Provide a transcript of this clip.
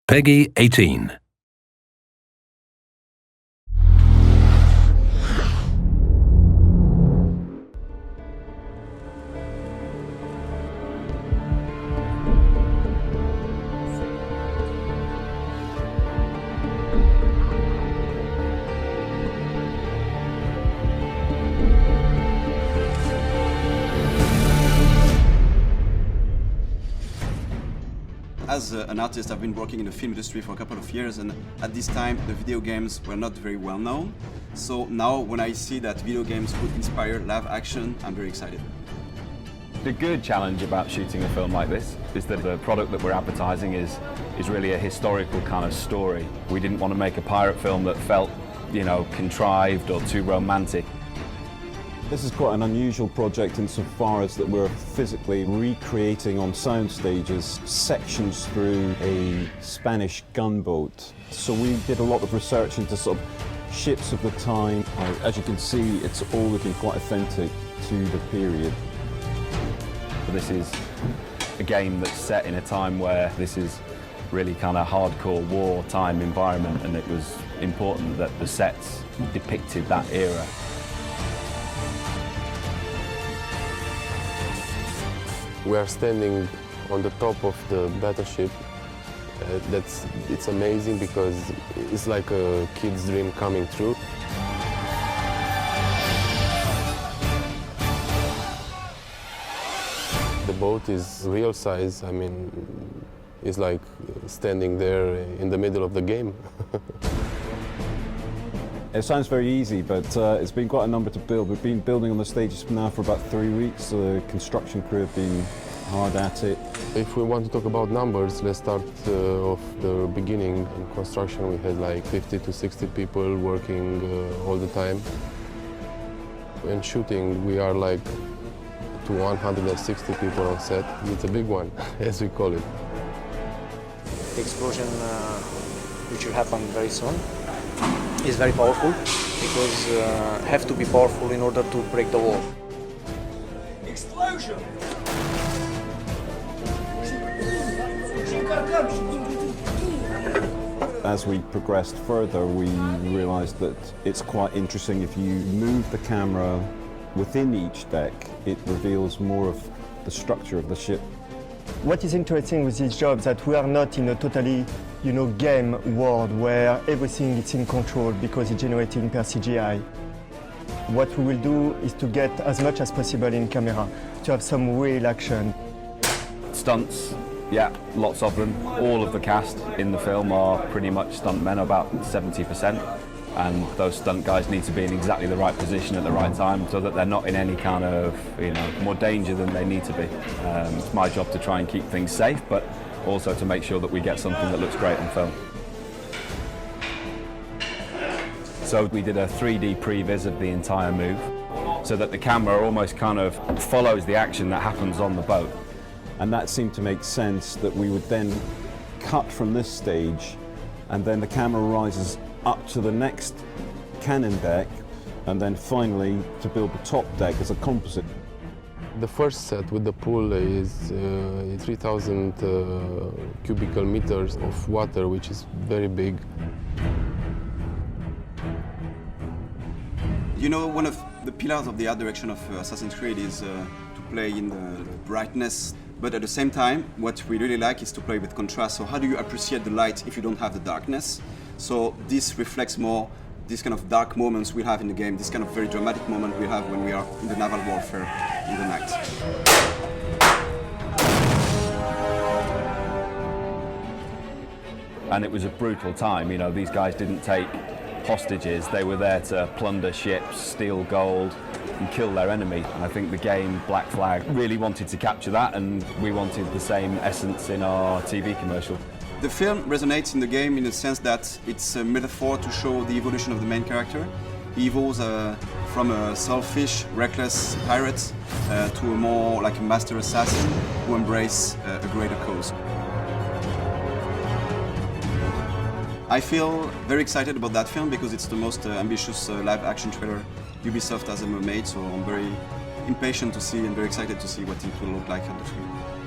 Peggy 18. As an artist, I've been working in the film industry for a couple of years, and at this time the video games were not very well known. So now when I see that video games could inspire live action, I'm very excited. The good challenge about shooting a film like this is that the product that we're advertising is really a historical kind of story. We didn't want to make a pirate film that felt, contrived or too romantic. This is quite an unusual project insofar as that we're physically recreating on sound stages sections through a Spanish gunboat. So we did a lot of research into sort of ships of the time. As you can see, it's all looking quite authentic to the period. This is a game that's set in a time where this is really kind of hardcore wartime environment, and it was important that the sets depicted that era. We are standing on the top of the battleship. It's amazing because it's like a kid's dream coming true. The boat is real size. I mean, it's like standing there in the middle of the game. It sounds very easy, but it's been quite a number to build. We've been building on the stages now for about 3 weeks. The construction crew have been hard at it. If we want to talk about numbers, let's start off the beginning. In construction, we had like 50 to 60 people working all the time. In shooting, we are like to 160 people on set. It's a big one, as we call it. The explosion, which will happen very soon, is very powerful because have to be powerful in order to break the wall. Explosion! As we progressed further, we realized that it's quite interesting if you move the camera within each deck, it reveals more of the structure of the ship. What is interesting with this job is that we are not in a totally, game world where everything is in control because it's generated per CGI. What we will do is to get as much as possible in camera, to have some real action. Stunts, yeah, lots of them. All of the cast in the film are pretty much stuntmen, about 70%. And those stunt guys need to be in exactly the right position at the right time so that they're not in any kind of, more danger than they need to be. It's my job to try and keep things safe, but also to make sure that we get something that looks great on film. So we did a 3D previs of the entire move so that the camera almost kind of follows the action that happens on the boat. And that seemed to make sense that we would then cut from this stage and then the camera rises up to the next cannon deck and then finally to build the top deck as a composite. The first set with the pool is 3,000 cubical meters of water, which is very big. One of the pillars of the art direction of Assassin's Creed is to play in the brightness, but at the same time, what we really like is to play with contrast. So how do you appreciate the light if you don't have the darkness? So this reflects more this kind of dark moments we have in the game, this kind of very dramatic moment we have when we are in the naval warfare in the night. And it was a brutal time, these guys didn't take hostages, they were there to plunder ships, steal gold and kill their enemy. And I think the game Black Flag really wanted to capture that, and we wanted the same essence in our TV commercial. The film resonates in the game in the sense that it's a metaphor to show the evolution of the main character. He evolves from a selfish, reckless pirate to a more like a master assassin who embraces a greater cause. I feel very excited about that film because it's the most ambitious live-action trailer Ubisoft has ever made, so I'm very impatient to see and very excited to see what it will look like on the screen.